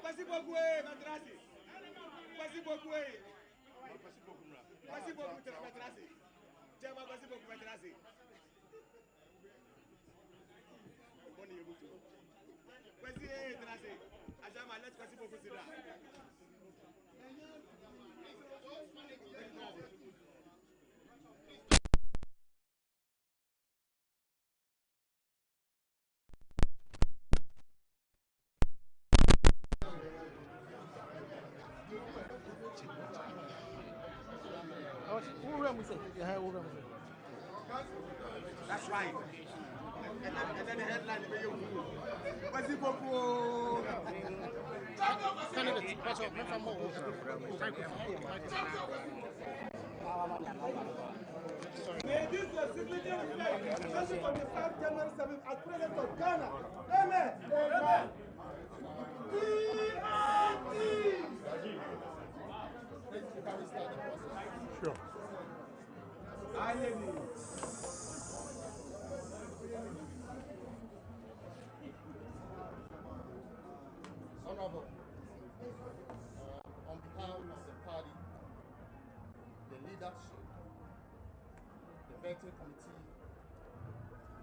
Merci beaucoup, Matrassi. Merci beaucoup. Merci beaucoup, Matrassi. Tiens, merci beaucoup, Matrassi. Merci, Matrassi. Ajama, let's merci beaucoup, Sida. That's right. And then the headline is Merci beaucoup. May this secretary reflect, especially for the 5 January 7th as President of Ghana. Amen. Amen. Sure. Honorable, on behalf of the party, the leadership, the vetting committee,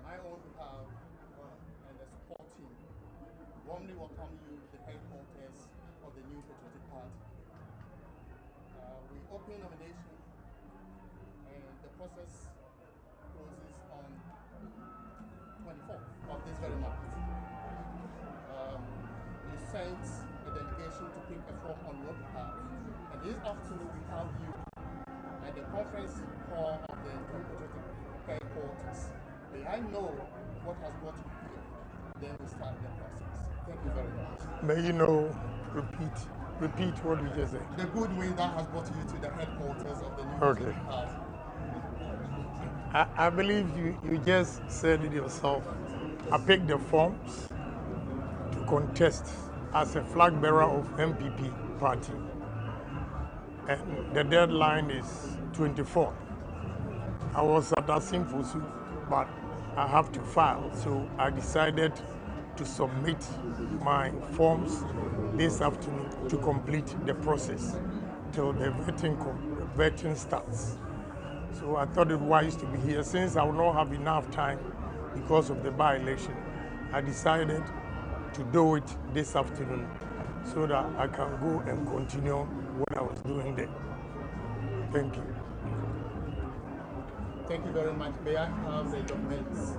my own behalf, and the support team, warmly welcome you to the headquarters of the new patriotic party. We open nomination and the process closes on 24th of this very month. You sent a delegation to pick a form on your behalf, and this afternoon we have you at the conference hall of the patriotic headquarters. May I know what has brought you here? Then we start the process. Thank you very much. May you know, repeat what you just said. The goodwill that has brought you to the headquarters of the new patriotic party. I believe you just said it yourself. I picked the forms to contest as a flag bearer of MPP party. And the deadline is 24th. I was at Asimfosu, but I have to file, so I decided to submit my forms this afternoon to complete the process till the vetting starts. So I thought it wise to be here. Since I will not have enough time because of the by-election, I decided to do it this afternoon so that I can go and continue what I was doing there. Thank you. Thank you very much. May I have the documents?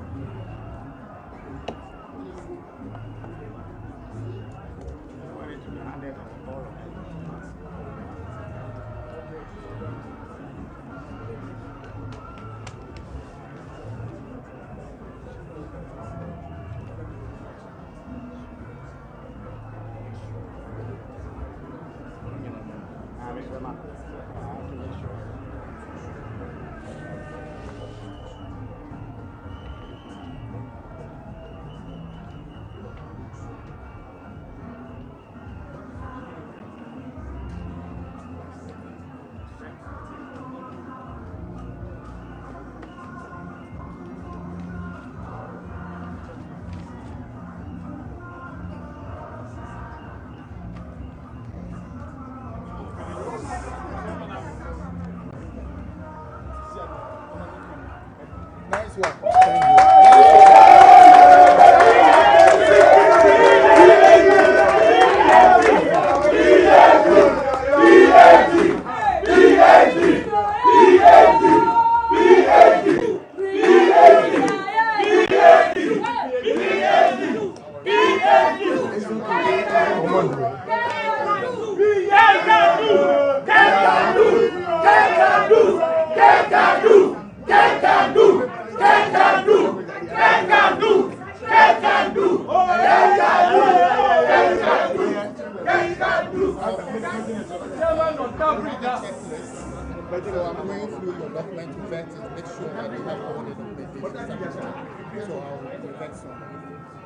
So I'm going through your document to vet it, make sure that you have all the documentation. So I'll vet some.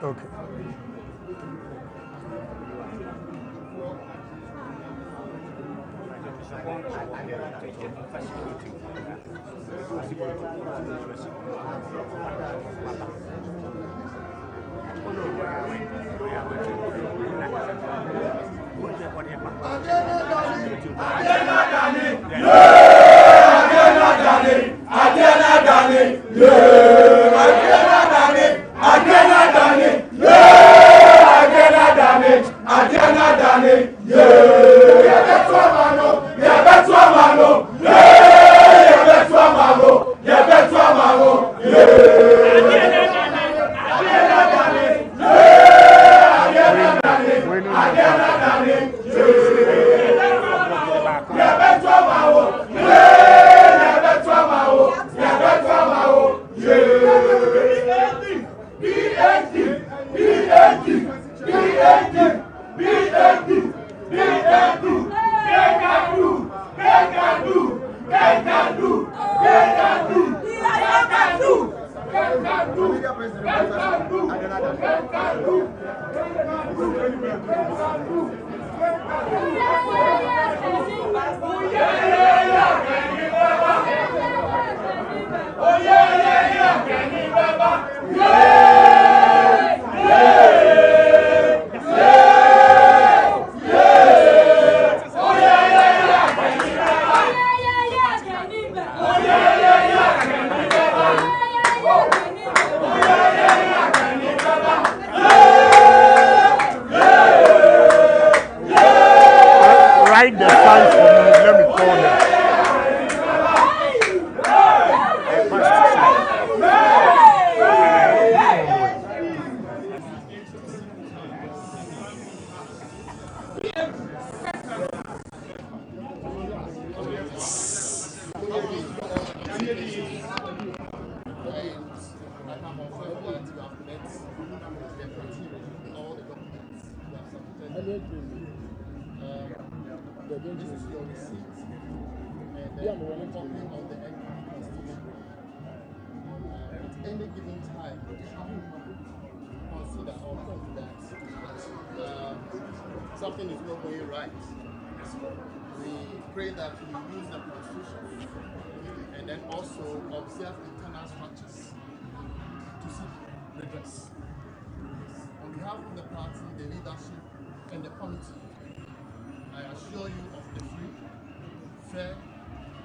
Okay. Write the signs for me. Let me call them. This is your receipt, and then we're talking on the NPP constitution. At any given time, consider or think that something is not going right. We pray that we use the constitution and then also observe internal structures to seek redress. On behalf of the party, the leadership, and the committee, I assure you of the free, fair,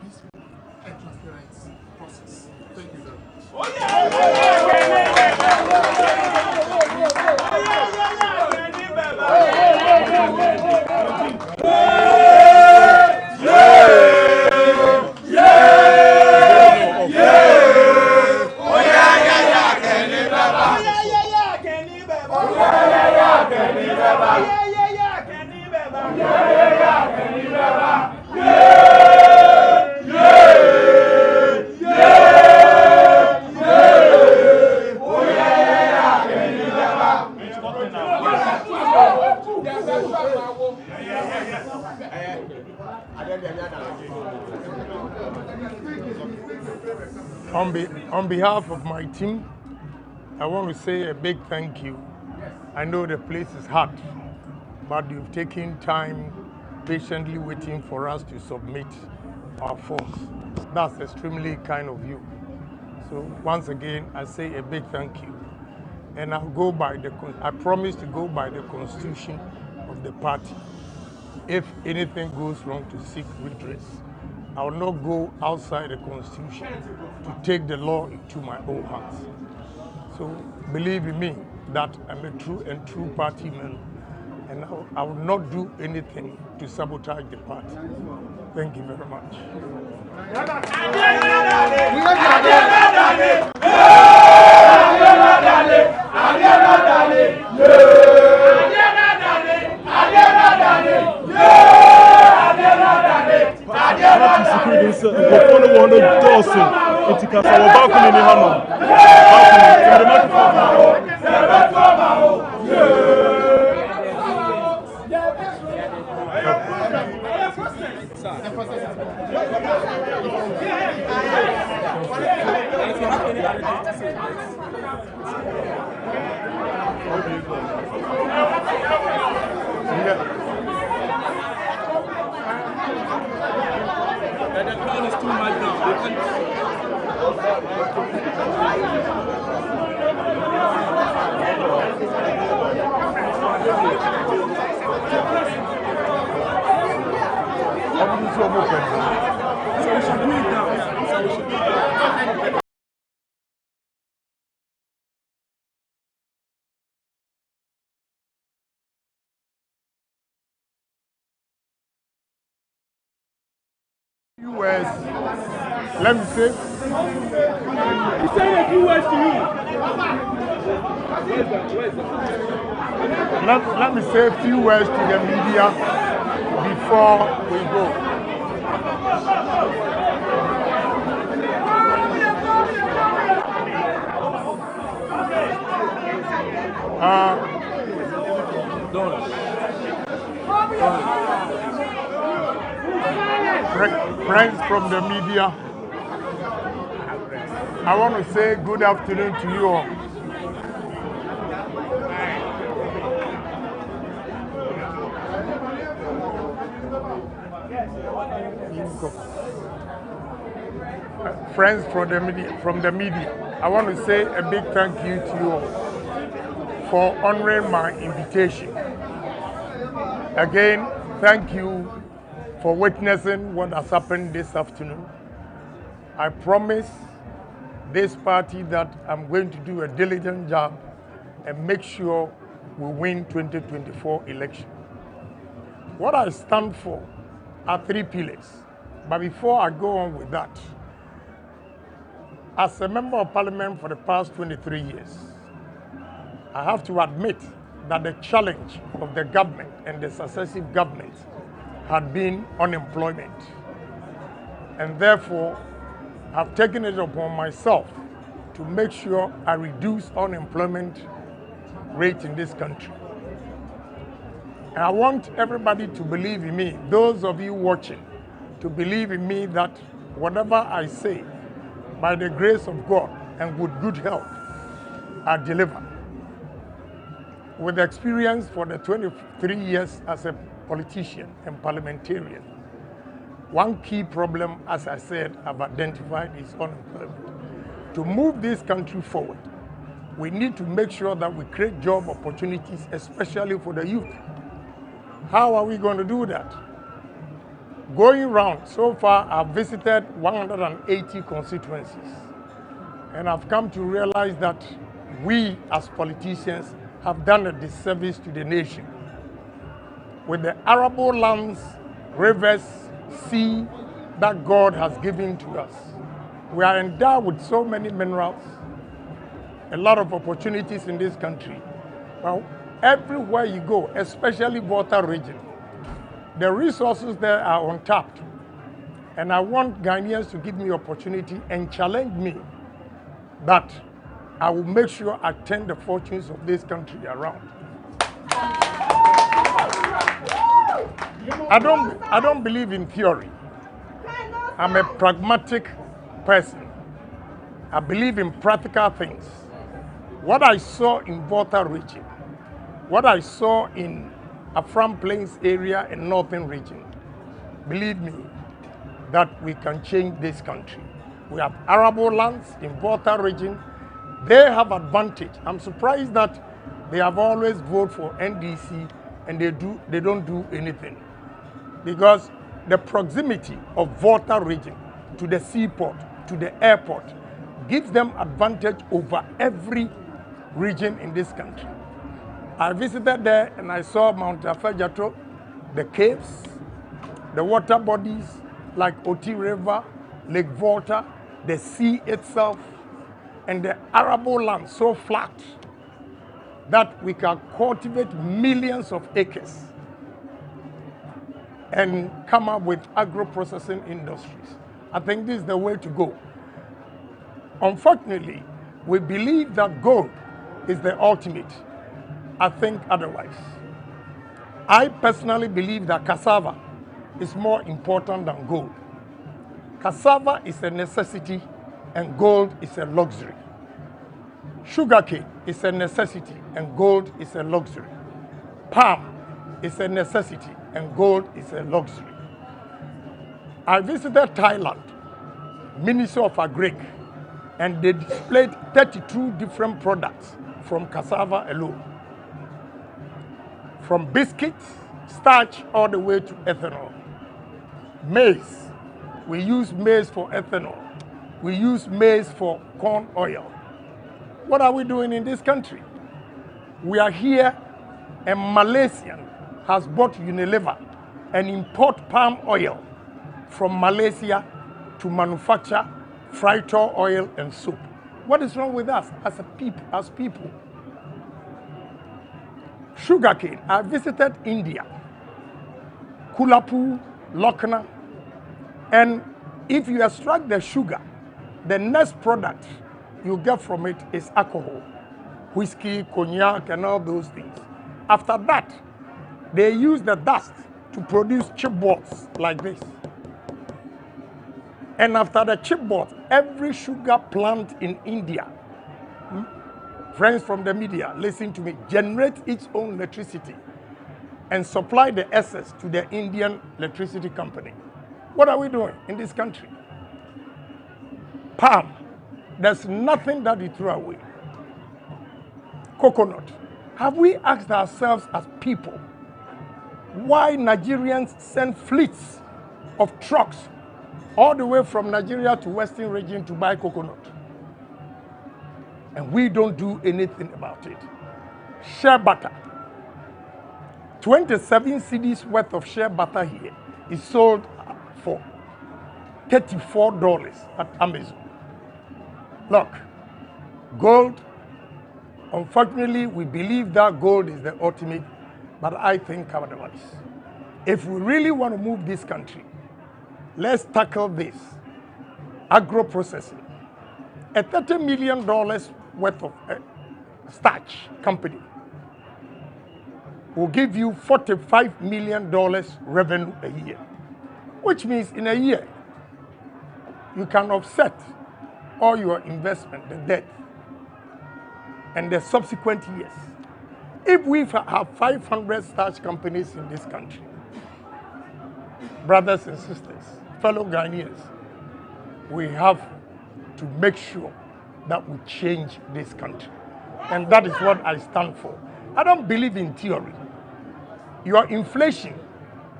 peaceful, and transparent process. Thank you very On behalf of my team, I want to say a big thank you. I know the place is hot, but you've taken time patiently waiting for us to submit our forms. That's extremely kind of you. So once again, I say a big thank you. And I promise to go by the constitution of the party. If anything goes wrong, to seek redress. I will not go outside the constitution to take the law into my own hands. So believe in me that I'm a true party man, and I will not do anything to sabotage the party. Thank you very much. The crowd is too much now. So we should do it now. US, let me say. He's saying a few words to you. Let me say a few words to the media before we go. Friends from the media, I want to say good afternoon to you all. Friends from the media, I want to say a big thank you to you all for honoring my invitation. Again, thank you for witnessing what has happened this afternoon. I promise this party that I'm going to do a diligent job and make sure we win 2024 election. What I stand for are 3 pillars. But before I go on with that, as a member of parliament for the past 23 years, I have to admit that the challenge of the government and the successive governments had been unemployment. And therefore, I've taken it upon myself to make sure I reduce unemployment rate in this country. And I want everybody to believe in me, those of you watching, to believe in me that whatever I say, by the grace of God and with good health, I deliver. With experience for the 23 years as a politician and parliamentarian, one key problem, as I said, I've identified is unemployment. To move this country forward, we need to make sure that we create job opportunities, especially for the youth. How are we going to do that? Going around, so far I've visited 180 constituencies, and I've come to realize that we as politicians have done a disservice to the nation. With the arable lands, rivers, sea that God has given to us, we are endowed with so many minerals, a lot of opportunities in this country. Well, everywhere you go, especially Volta region, the resources there are untapped. And I want Ghanaians to give me opportunity and challenge me that I will make sure I turn the fortunes of this country around. I don't believe in theory. I'm a pragmatic person. I believe in practical things. What I saw in Volta region, what I saw in Afram Plains area and Northern region, believe me that we can change this country. We have arable lands in Volta region. They have advantage. I'm surprised that they have always voted for NDC and they don't do anything. Because the proximity of Volta region to the seaport, to the airport, gives them advantage over every region in this country. I visited there and I saw Mount Afejato, the caves, the water bodies like Oti River, Lake Volta, the sea itself, and the arable land so flat that we can cultivate millions of acres and come up with agro-processing industries. I think this is the way to go. Unfortunately, we believe that gold is the ultimate. I think otherwise. I personally believe that cassava is more important than gold. Cassava is a necessity and gold is a luxury. Sugarcane is a necessity and gold is a luxury. Palm is a necessity and gold is a luxury. I visited Thailand, Ministry of Agri, and they displayed 32 different products from cassava alone. From biscuits, starch, all the way to ethanol. Maize, we use maize for ethanol. We use maize for corn oil. What are we doing in this country? We are here, and Malaysian has bought Unilever and import palm oil from Malaysia to manufacture frito oil and soap. What is wrong with us as people? Sugarcane. I visited India, Kulapur, Lucknow, and if you extract the sugar, the next product you get from it is alcohol, whiskey, cognac, and all those things. After that, they use the dust to produce chipboards like this. And after the chipboard, every sugar plant in India, friends from the media, listen to me, generate its own electricity and supply the excess to the Indian electricity company. What are we doing in this country? Palm, there's nothing that we throw away. Coconut, have we asked ourselves as people why Nigerians send fleets of trucks all the way from Nigeria to Western region to buy coconut? And we don't do anything about it. Shea butter. 27 cedis worth of shea butter here is sold for $34 at Amazon. Look, gold, unfortunately, we believe that gold is the ultimate, but I think otherwise. If we really want to move this country, let's tackle this. Agro-processing. A $30 million worth of starch company will give you $45 million revenue a year, which means in a year, you can offset all your investment, the debt, and the subsequent years. If we have 500 starch companies in this country, brothers and sisters, fellow Ghanaians, we have to make sure that we change this country. And that is what I stand for. I don't believe in theory. Your inflation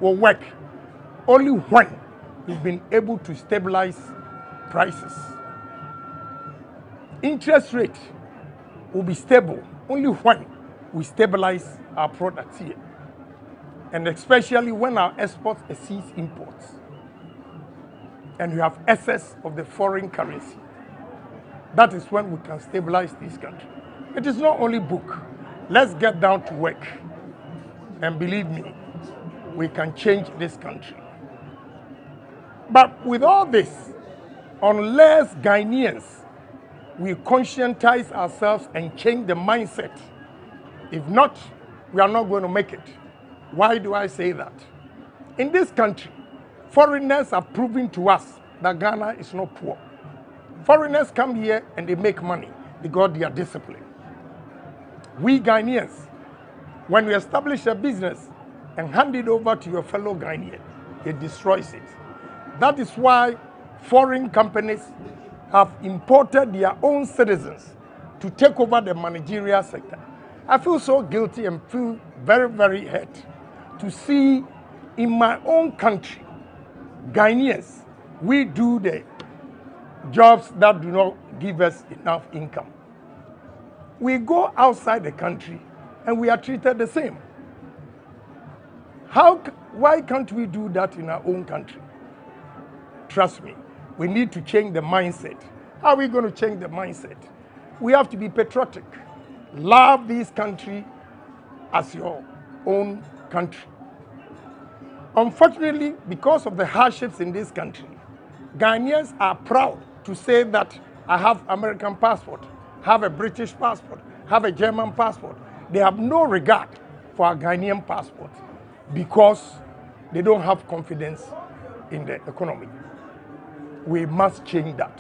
will work only when you've been able to stabilize prices. Interest rate will be stable only when we stabilize our products here. And especially when our exports exceed imports. And we have excess of the foreign currency. That is when we can stabilize this country. It is not only book. Let's get down to work. And believe me, we can change this country. But with all this, unless Ghanaians, we conscientize ourselves and change the mindset, if not, we are not going to make it. Why do I say that? In this country, foreigners are proving to us that Ghana is not poor. Foreigners come here and they make money because they are disciplined. We Ghanaians, when we establish a business and hand it over to your fellow Ghanaian, it destroys it. That is why foreign companies have imported their own citizens to take over the managerial sector. I feel so guilty and feel very, very hurt to see in my own country, Ghanaians, we do the jobs that do not give us enough income. We go outside the country and we are treated the same. Why can't we do that in our own country? Trust me, we need to change the mindset. How are we going to change the mindset? We have to be patriotic. Love this country as your own country. Unfortunately, because of the hardships in this country, Ghanaians are proud to say that I have American passport, have a British passport, have a German passport. They have no regard for a Ghanaian passport because they don't have confidence in the economy. We must change that.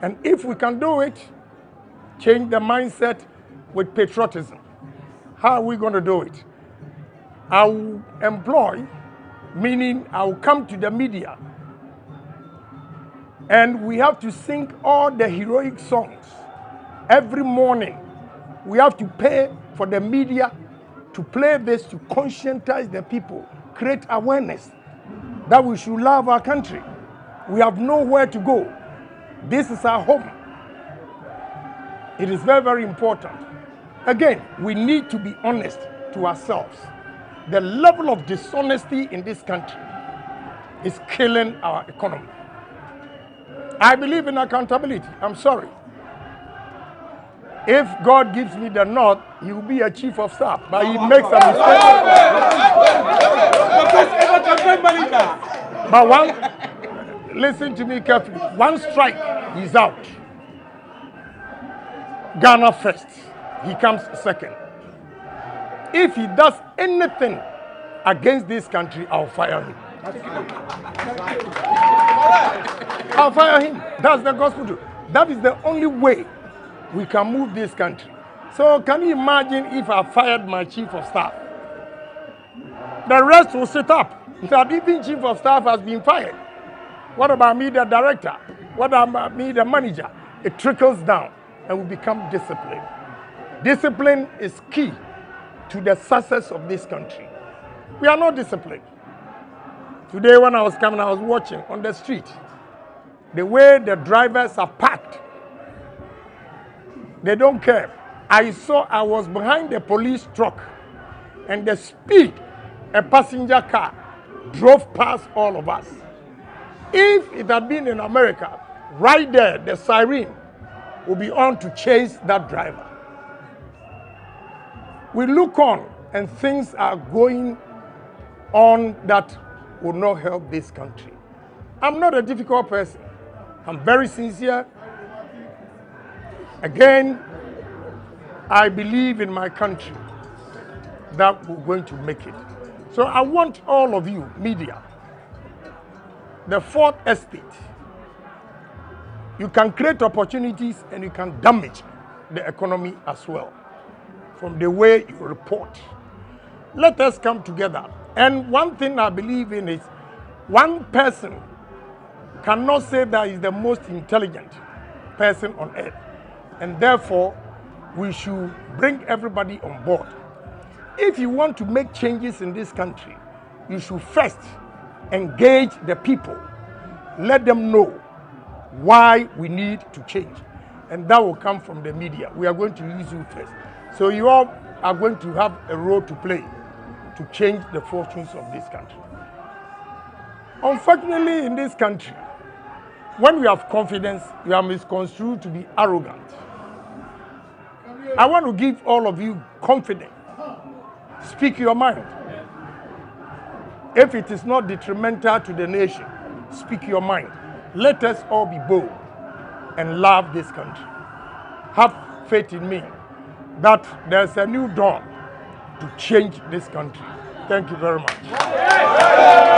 And if we can do it, change the mindset with patriotism. How are we going to do it? I will employ, meaning I will come to the media, and we have to sing all the heroic songs. Every morning, we have to pay for the media to play this, to conscientize the people, create awareness that we should love our country. We have nowhere to go. This is our home. It is very, very important. Again, we need to be honest to ourselves. The level of dishonesty in this country is killing our economy. I believe in accountability. I'm sorry. If God gives me the nod, he will be a chief of staff, but he makes a mistake. But listen to me carefully. One strike, he's out. Ghana first, he comes second. If he does anything against this country, I'll fire him. I'll fire him. That's the gospel truth. That is the only way we can move this country. So can you imagine if I fired my chief of staff? The rest will sit up. That even chief of staff has been fired. What about me, the director? What about me, the manager? It trickles down and we become disciplined. Discipline is key to the success of this country. We are not disciplined. Today when I was coming, I was watching on the street, the way the drivers are packed. They don't care. I was behind the police truck, and the speed a passenger car drove past all of us. If it had been in America, right there, the siren will be on to chase that driver. We look on and things are going on that will not help this country. I'm not a difficult person. I'm very sincere. Again, I believe in my country that we're going to make it. So I want all of you, media, the fourth estate, you can create opportunities and you can damage the economy as well from the way you report. Let us come together. And one thing I believe in is one person cannot say that he's the most intelligent person on earth. And therefore, we should bring everybody on board. If you want to make changes in this country, you should first engage the people. Let them know why we need to change. And that will come from the media. We are going to use you first. So you all are going to have a role to play to change the fortunes of this country. Unfortunately, in this country, when we have confidence, we are misconstrued to be arrogant. I want to give all of you confidence. Speak your mind. If it is not detrimental to the nation, speak your mind. Let us all be bold and love this country. Have faith in me that there's a new dawn to change this country. Thank you very much. Yeah.